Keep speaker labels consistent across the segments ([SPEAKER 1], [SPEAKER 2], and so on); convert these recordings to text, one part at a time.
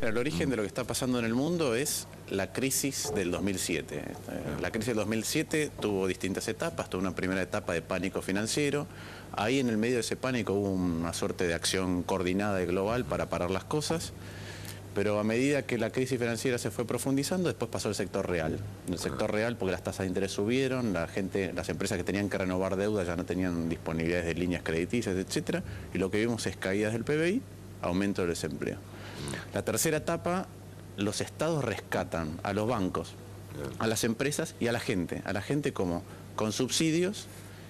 [SPEAKER 1] El origen de lo que está pasando en el mundo es la crisis del 2007. La crisis del 2007 tuvo distintas etapas. Tuvo una primera etapa de pánico financiero. Ahí en el medio de ese pánico hubo una suerte de acción coordinada y global para parar las cosas. Pero a medida que la crisis financiera se fue profundizando, después pasó el sector real. El sector real porque las tasas de interés subieron, las empresas que tenían que renovar deuda ya no tenían disponibilidades de líneas crediticias, etcétera, y lo que vimos es caídas del PBI, aumento del desempleo. La tercera etapa, los estados rescatan a los bancos, a las empresas y a la gente. A la gente como con subsidios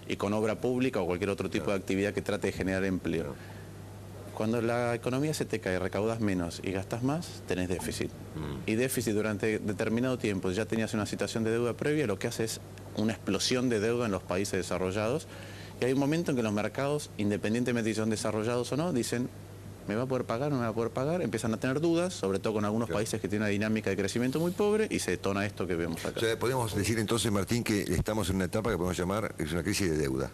[SPEAKER 1] y con obra pública o cualquier otro tipo de actividad que trate de generar empleo. Cuando la economía se te cae, recaudas menos y gastas más, tenés déficit. Y déficit durante determinado tiempo, ya tenías una situación de deuda previa, lo que hace es una explosión de deuda en los países desarrollados. Y hay un momento en que los mercados, independientemente de si son desarrollados o no, dicen, ¿me va a poder pagar? ¿No me va a poder pagar? Empiezan a tener dudas, sobre todo con algunos países que tienen una dinámica de crecimiento muy pobre, y se detona esto que vemos acá.
[SPEAKER 2] O sea, podemos decir entonces, Martín, que estamos en una etapa que podemos llamar, es una crisis de deuda.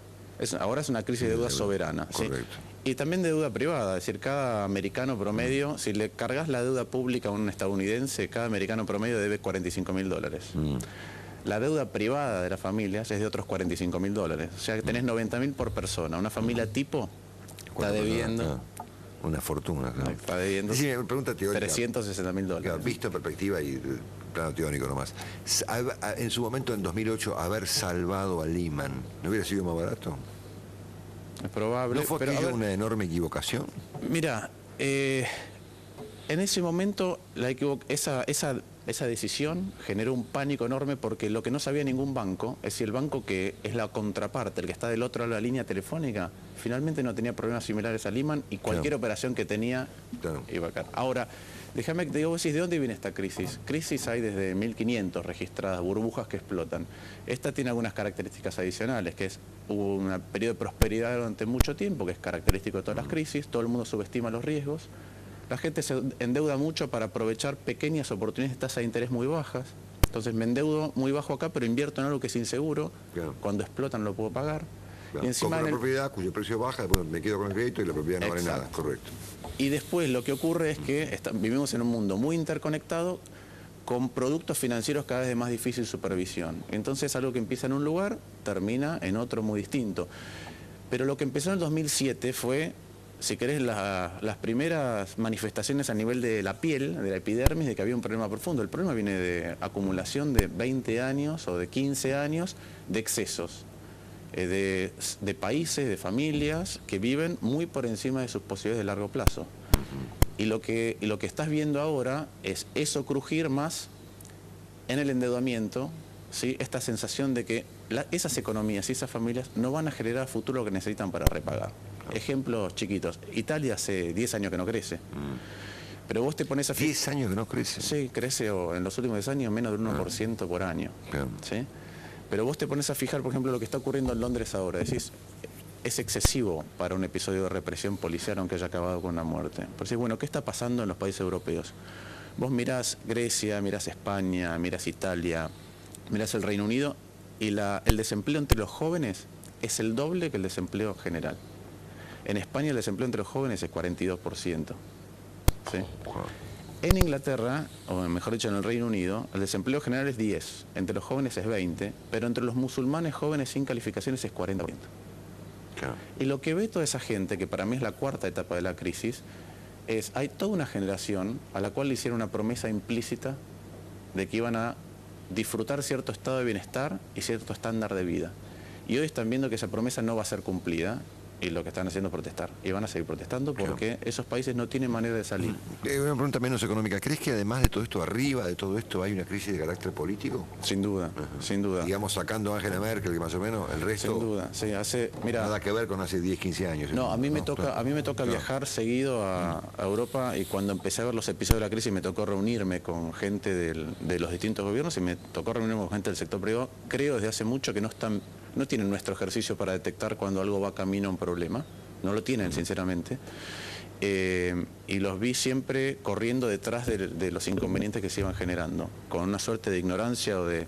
[SPEAKER 1] Ahora es una crisis de deuda soberana.
[SPEAKER 2] Correcto.
[SPEAKER 1] ¿Sí? Y también de deuda privada, es decir, cada americano promedio, si le cargas la deuda pública a un estadounidense, cada americano promedio debe $45.000. La deuda privada de las familias es de otros $45.000. O sea que tenés 90.000 por persona. Una familia tipo está debiendo...
[SPEAKER 2] Una fortuna, claro.
[SPEAKER 1] Está debiendo
[SPEAKER 2] pregunta teórica.
[SPEAKER 1] $360.000.
[SPEAKER 2] Claro, visto en perspectiva y plano teórico nomás. En su momento, en 2008, haber salvado a Lehman, ¿no hubiera sido más barato?
[SPEAKER 1] Es probable.
[SPEAKER 2] ¿No fue aquello una enorme equivocación?
[SPEAKER 1] Mira, en ese momento esa decisión generó un pánico enorme porque lo que no sabía ningún banco es si el banco que es la contraparte, el que está del otro lado de la línea telefónica, finalmente no tenía problemas similares a Lehman y cualquier operación que tenía iba a caer. Ahora, déjame que te digo, vos decís, ¿de dónde viene esta crisis? Crisis hay desde 1500 registradas, burbujas que explotan. Esta tiene algunas características adicionales, que es hubo un periodo de prosperidad durante mucho tiempo, que es característico de todas las crisis, todo el mundo subestima los riesgos. La gente se endeuda mucho para aprovechar pequeñas oportunidades de tasa de interés muy bajas. Entonces me endeudo muy bajo acá, pero invierto en algo que es inseguro. Cuando explotan lo puedo pagar. Y encima
[SPEAKER 2] compro una propiedad cuyo precio baja, después me quedo con el crédito y la propiedad no vale nada. Correcto.
[SPEAKER 1] Y después lo que ocurre es que vivimos en un mundo muy interconectado con productos financieros cada vez de más difícil supervisión. Entonces algo que empieza en un lugar termina en otro muy distinto. Pero lo que empezó en el 2007 fue... si querés, las primeras manifestaciones a nivel de la piel, de la epidermis, de que había un problema profundo. El problema viene de acumulación de 20 años o de 15 años de excesos, de países, de familias que viven muy por encima de sus posibilidades de largo plazo. Y lo que estás viendo ahora es eso crujir más en el endeudamiento, ¿sí? Esta sensación de que esas economías y esas familias no van a generar a futuro lo que necesitan para repagar. Ejemplos chiquitos. Italia hace 10 años que no crece. Pero vos te pones a...
[SPEAKER 2] 10 años que no crece.
[SPEAKER 1] Sí, crece en los últimos 10 años menos del 1% por año. ¿Sí? Pero vos te pones a fijar, por ejemplo, lo que está ocurriendo en Londres ahora. Decís, es excesivo para un episodio de represión policial aunque haya acabado con la muerte. Pero decís, bueno, ¿qué está pasando en los países europeos? Vos mirás Grecia, mirás España, mirás Italia, mirás el Reino Unido y el desempleo entre los jóvenes es el doble que el desempleo general. En España el desempleo entre los jóvenes es 42%. ¿Sí? En Inglaterra, o mejor dicho en el Reino Unido, el desempleo general es 10, entre los jóvenes es 20, pero entre los musulmanes jóvenes sin calificaciones es 40%. Y lo que ve toda esa gente, que para mí es la cuarta etapa de la crisis, hay toda una generación a la cual le hicieron una promesa implícita de que iban a disfrutar cierto estado de bienestar y cierto estándar de vida. Y hoy están viendo que esa promesa no va a ser cumplida y lo que están haciendo es protestar. Y van a seguir protestando porque esos países no tienen manera de salir.
[SPEAKER 2] Una pregunta menos económica. ¿Crees que además de todo esto, arriba de todo esto, hay una crisis de carácter político?
[SPEAKER 1] Sin duda, sin duda.
[SPEAKER 2] Digamos, sacando a Angela Merkel, que más o menos el resto...
[SPEAKER 1] Sin duda, sí. Mira,
[SPEAKER 2] nada que ver con hace 10, 15 años.
[SPEAKER 1] No, a mí me toca viajar seguido a Europa, y cuando empecé a ver los episodios de la crisis me tocó reunirme con gente de los distintos gobiernos y me tocó reunirme con gente del sector privado. Creo desde hace mucho que no tienen nuestro ejercicio para detectar cuando algo va camino a un problema. No lo tienen, sinceramente. Y los vi siempre corriendo detrás de los inconvenientes que se iban generando, con una suerte de ignorancia o de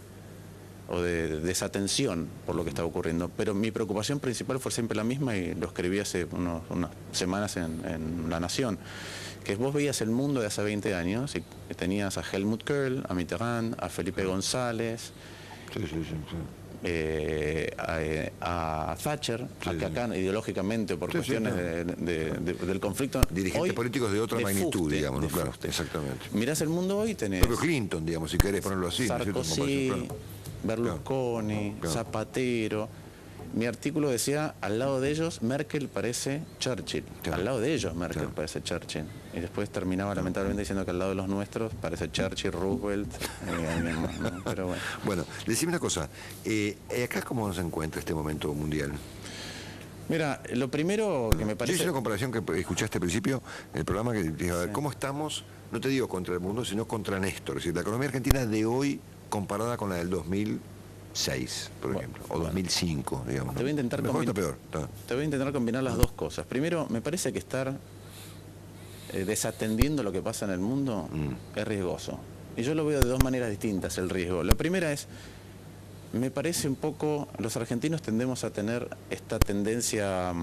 [SPEAKER 1] o de desatención por lo que estaba ocurriendo. Pero mi preocupación principal fue siempre la misma y lo escribí hace unas semanas en La Nación, que vos veías el mundo de hace 20 años y tenías a Helmut Kohl, a Mitterrand, a Felipe González, a Thatcher, a que acá ideológicamente por cuestiones del conflicto...
[SPEAKER 2] Dirigentes
[SPEAKER 1] hoy,
[SPEAKER 2] políticos de otra magnitud, digamos, ¿no? Claro, exactamente.
[SPEAKER 1] Mirás el mundo hoy, tenés...
[SPEAKER 2] Propio Clinton, digamos, si querés ponerlo así.
[SPEAKER 1] Sarkozy,
[SPEAKER 2] ¿no?
[SPEAKER 1] Berlusconi,
[SPEAKER 2] claro.
[SPEAKER 1] Zapatero. Mi artículo decía, al lado de ellos Merkel parece Churchill.
[SPEAKER 2] Claro.
[SPEAKER 1] Al lado de ellos Merkel parece Churchill. Y después terminaba lamentablemente diciendo que al lado de los nuestros parece Churchill, Roosevelt. ¿No? Pero bueno.
[SPEAKER 2] Bueno, decime una cosa. ¿Acá cómo se encuentra este momento mundial?
[SPEAKER 1] Mira, lo primero que me parece...
[SPEAKER 2] Yo hice una comparación que escuchaste al principio en el programa, que dije, a ver, ¿cómo estamos? No te digo contra el mundo, sino contra Néstor. Es decir, la economía argentina de hoy comparada con la del 2006, por ejemplo, o 2005, digamos.
[SPEAKER 1] Te voy a intentar
[SPEAKER 2] mejor está peor.
[SPEAKER 1] Te voy a intentar combinar las dos cosas. Primero, me parece que estar desatendiendo lo que pasa en el mundo es riesgoso. Y yo lo veo de dos maneras distintas, el riesgo. La primera es, me parece un poco, los argentinos tendemos a tener esta tendencia a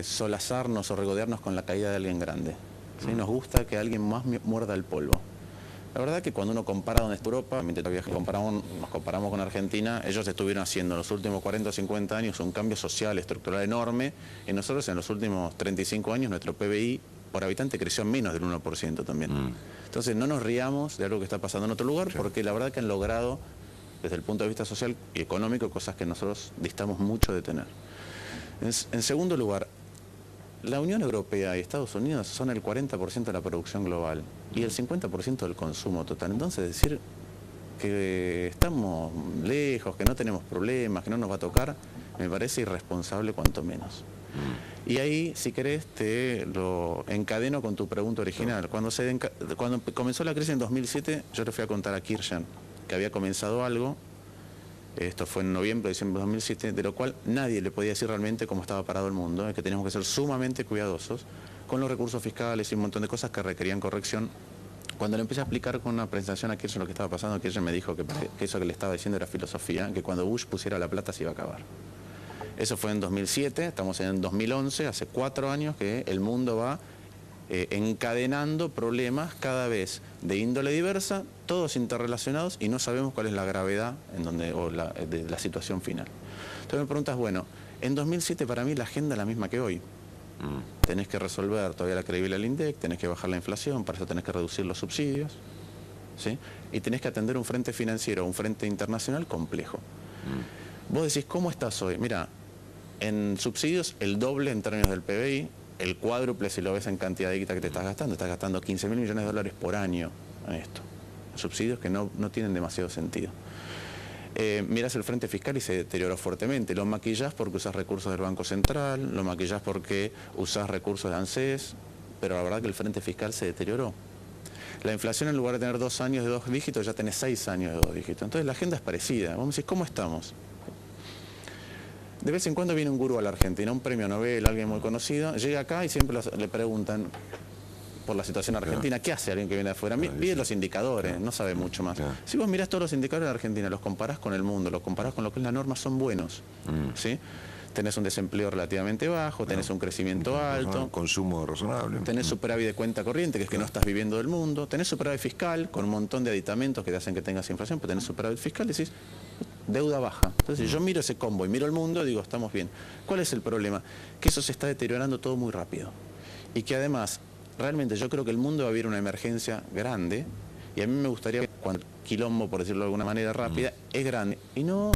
[SPEAKER 1] solazarnos o regodearnos con la caída de alguien grande. ¿Sí? Nos gusta que alguien más muerda el polvo. La verdad que cuando uno compara donde está Europa, mientras nos comparamos con Argentina, ellos estuvieron haciendo en los últimos 40 o 50 años un cambio social, estructural enorme, y nosotros en los últimos 35 años nuestro PBI por habitante creció en menos del 1% también. Entonces no nos riamos de algo que está pasando en otro lugar, porque la verdad que han logrado, desde el punto de vista social y económico, cosas que nosotros distamos mucho de tener. En segundo lugar, la Unión Europea y Estados Unidos son el 40% de la producción global y el 50% del consumo total. Entonces decir que estamos lejos, que no tenemos problemas, que no nos va a tocar, me parece irresponsable cuanto menos. Y ahí, si querés, te lo encadeno con tu pregunta original. Cuando comenzó la crisis en 2007, yo le fui a contar a Kirchner que había comenzado algo. Esto fue en noviembre, diciembre de 2007, de lo cual nadie le podía decir realmente cómo estaba parado el mundo, que teníamos que ser sumamente cuidadosos con los recursos fiscales y un montón de cosas que requerían corrección. Cuando le empecé a explicar con una presentación a Kirchner lo que estaba pasando, Kirchner me dijo que eso que le estaba diciendo era filosofía, que cuando Bush pusiera la plata se iba a acabar. Eso fue en 2007, estamos en 2011, hace 4 años que el mundo va encadenando problemas cada vez de índole diversa, todos interrelacionados y no sabemos cuál es la gravedad de la situación final. Entonces me preguntas, bueno, en 2007 para mí la agenda es la misma que hoy. Tenés que resolver todavía la credibilidad del INDEC, tenés que bajar la inflación, para eso tenés que reducir los subsidios, ¿sí? Y tenés que atender un frente financiero, un frente internacional complejo. Vos decís, ¿cómo estás hoy? Mira, en subsidios el doble en términos del PBI, el cuádruple si lo ves en cantidad de guita que te estás gastando 15.000 millones de dólares por año en esto. Subsidios que no tienen demasiado sentido. Mirás el frente fiscal y se deterioró fuertemente. Lo maquillás porque usás recursos del Banco Central, lo maquillás porque usás recursos de ANSES, pero la verdad que el frente fiscal se deterioró. La inflación, en lugar de tener 2 años de 2 dígitos, ya tenés 6 años de 2 dígitos. Entonces la agenda es parecida. Vamos a decir, ¿cómo estamos? De vez en cuando viene un gurú a la Argentina, un premio Nobel, alguien muy conocido, llega acá y siempre le preguntan por la situación argentina, ¿qué hace alguien que viene de afuera? Mide los indicadores, no sabe mucho más. Si vos mirás todos los indicadores de Argentina, los comparás con el mundo, los comparás con lo que es la norma, son buenos. ¿Sí? Tenés un desempleo relativamente bajo, tenés un crecimiento alto,
[SPEAKER 2] consumo razonable,
[SPEAKER 1] tenés superávit de cuenta corriente, que es que no estás viviendo del mundo, tenés superávit fiscal con un montón de aditamentos que te hacen que tengas inflación, pero tenés superávit fiscal y decís, deuda baja. Entonces, si yo miro ese combo y miro el mundo, digo, estamos bien. ¿Cuál es el problema? Que eso se está deteriorando todo muy rápido. Y que además, realmente yo creo que el mundo va a vivir una emergencia grande, y a mí me gustaría que cuando el quilombo, por decirlo de alguna manera rápida, es grande. Y no,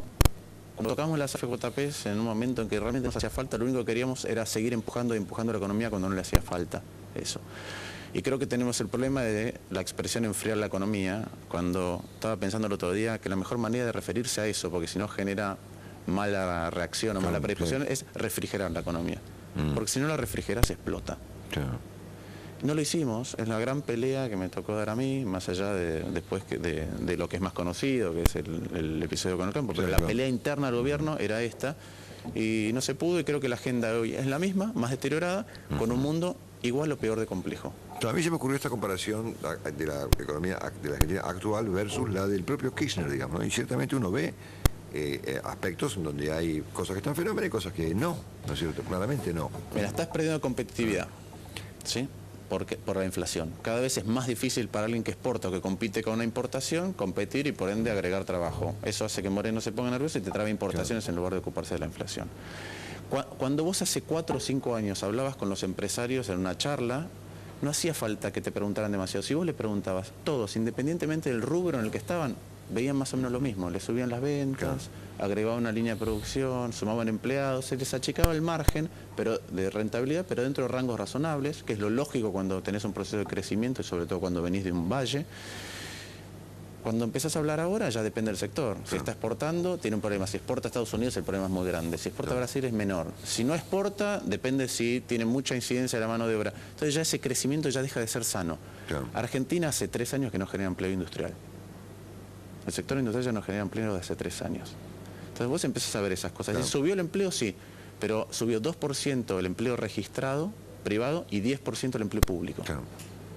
[SPEAKER 1] cuando tocamos las FJPs en un momento en que realmente nos hacía falta, lo único que queríamos era seguir empujando la economía cuando no le hacía falta eso. Y creo que tenemos el problema de la expresión enfriar la economía, cuando estaba pensando el otro día que la mejor manera de referirse a eso, porque si no genera mala reacción o mala predisposición, es refrigerar la economía. Porque si no la refrigeras, explota. No lo hicimos, es la gran pelea que me tocó dar a mí, más allá de lo que es más conocido, que es el episodio con el campo, pero la pelea interna del gobierno era esta, y no se pudo, y creo que la agenda de hoy es la misma, más deteriorada, con un mundo igual o peor de complejo.
[SPEAKER 2] A mí se me ocurrió esta comparación de la economía de la Argentina actual versus la del propio Kirchner, digamos, ¿no? Y ciertamente uno ve aspectos en donde hay cosas que están fenómenos y cosas que no, ¿no es cierto? Claramente no.
[SPEAKER 1] Mira, estás perdiendo competitividad, ¿sí? Por la inflación. Cada vez es más difícil para alguien que exporta o que compite con una importación competir y por ende agregar trabajo. Eso hace que Moreno se ponga nervioso y te trabe importaciones en lugar de ocuparse de la inflación. Cuando vos hace 4 o 5 años hablabas con los empresarios en una charla, no hacía falta que te preguntaran demasiado. Si vos le preguntabas, todos, independientemente del rubro en el que estaban, veían más o menos lo mismo. Le subían las ventas, agregaban una línea de producción, sumaban empleados, se les achicaba el margen de rentabilidad, pero dentro de rangos razonables, que es lo lógico cuando tenés un proceso de crecimiento y sobre todo cuando venís de un valle. Cuando empezás a hablar ahora ya depende del sector. Si está exportando, tiene un problema. Si exporta a Estados Unidos, el problema es muy grande. Si exporta a Brasil, es menor. Si no exporta, depende si tiene mucha incidencia de la mano de obra. Entonces ya ese crecimiento ya deja de ser sano. Argentina hace 3 años que no genera empleo industrial. El sector industrial ya no genera empleo desde hace 3 años. Entonces vos empezás a ver esas cosas. Si subió el empleo, sí, pero subió 2% el empleo registrado, privado, y 10% el empleo público.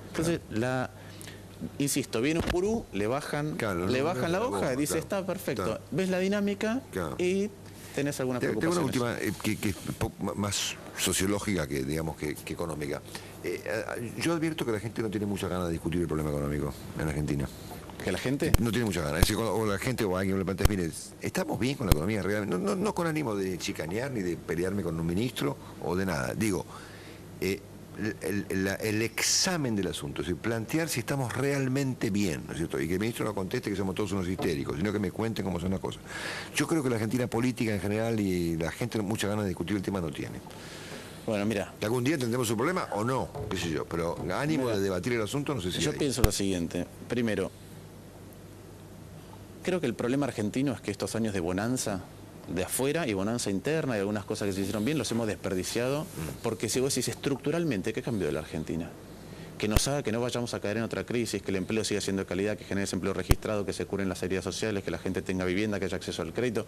[SPEAKER 1] Entonces, insisto, viene un gurú, le bajan la hoja y dice, está perfecto. Ves la dinámica y tenés algunas preocupaciones.
[SPEAKER 2] Tengo una última que es un poco más sociológica que, digamos, que económica. Yo advierto que la gente no tiene muchas ganas de discutir el problema económico en Argentina.
[SPEAKER 1] ¿Que la gente?
[SPEAKER 2] No tiene muchas ganas. O la gente o alguien le plantea, mire, estamos bien con la economía realmente. No con ánimo de chicanear ni de pelearme con un ministro o de nada. Digo, el examen del asunto, es decir, plantear si estamos realmente bien, ¿no es cierto? Y que el ministro no conteste que somos todos unos histéricos, sino que me cuenten cómo son las cosas. Yo creo que la Argentina política en general y la gente muchas ganas de discutir el tema no tiene.
[SPEAKER 1] Bueno, mira.
[SPEAKER 2] ¿Algún día tendremos un problema o no? ¿Qué sé yo? Pero ánimo de debatir el asunto no sé si
[SPEAKER 1] yo pienso lo siguiente. Primero, creo que el problema argentino es que estos años de bonanza de afuera y bonanza interna y algunas cosas que se hicieron bien los hemos desperdiciado, porque si vos decís estructuralmente, ¿qué cambió de la Argentina? Que nos haga que no vayamos a caer en otra crisis, que el empleo siga siendo de calidad, que genere ese empleo registrado, que se curen las heridas sociales, que la gente tenga vivienda, que haya acceso al crédito.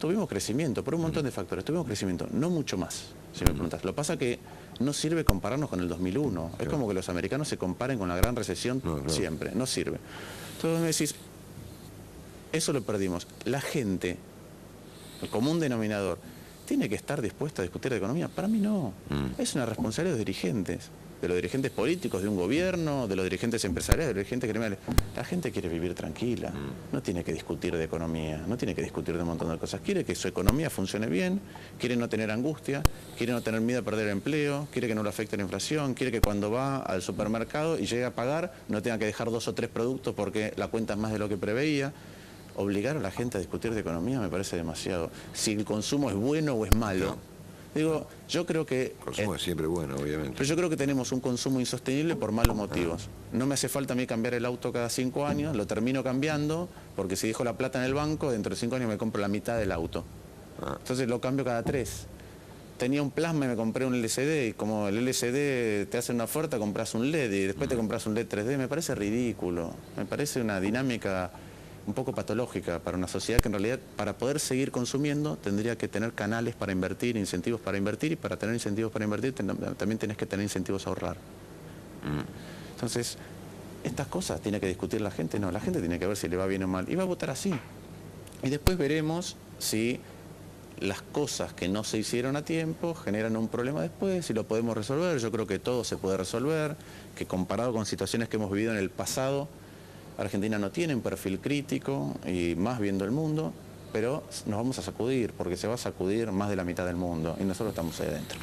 [SPEAKER 1] Tuvimos crecimiento, por un montón de factores, tuvimos crecimiento, no mucho más, si me preguntas. Lo que pasa es que no sirve compararnos con el 2001, es como que los americanos se comparen con la gran recesión siempre, no sirve. Entonces me decís, eso lo perdimos. La gente, el común denominador, ¿tiene que estar dispuesta a discutir de economía? Para mí no. Es una responsabilidad de los dirigentes políticos de un gobierno, de los dirigentes empresariales, de los dirigentes criminales. La gente quiere vivir tranquila, no tiene que discutir de economía, no tiene que discutir de un montón de cosas. Quiere que su economía funcione bien, quiere no tener angustia, quiere no tener miedo a perder el empleo, quiere que no lo afecte la inflación, quiere que cuando va al supermercado y llegue a pagar no tenga que dejar 2 o 3 productos porque la cuenta es más de lo que preveía. Obligar a la gente a discutir de economía me parece demasiado. Si el consumo es bueno o es malo. Digo, yo creo que...
[SPEAKER 2] El consumo es siempre bueno, obviamente.
[SPEAKER 1] Pero yo creo que tenemos un consumo insostenible por malos motivos. No me hace falta a mí cambiar el auto cada 5 años, lo termino cambiando, porque si dejo la plata en el banco, dentro de 5 años me compro la mitad del auto. Entonces lo cambio cada 3. Tenía un plasma y me compré un LCD, y como el LCD te hace una oferta, compras un LED y después te compras un LED 3D. Me parece ridículo, me parece una dinámica un poco patológica para una sociedad que en realidad para poder seguir consumiendo tendría que tener canales para invertir, incentivos para invertir, y para tener incentivos para invertir también tenés que tener incentivos a ahorrar. Entonces, estas cosas tiene que discutir la gente, no, la gente tiene que ver si le va bien o mal y va a votar así. Y después veremos si las cosas que no se hicieron a tiempo generan un problema después, si lo podemos resolver. Yo creo que todo se puede resolver, que comparado con situaciones que hemos vivido en el pasado, Argentina no tiene un perfil crítico y más viendo el mundo, pero nos vamos a sacudir porque se va a sacudir más de la mitad del mundo y nosotros estamos ahí adentro.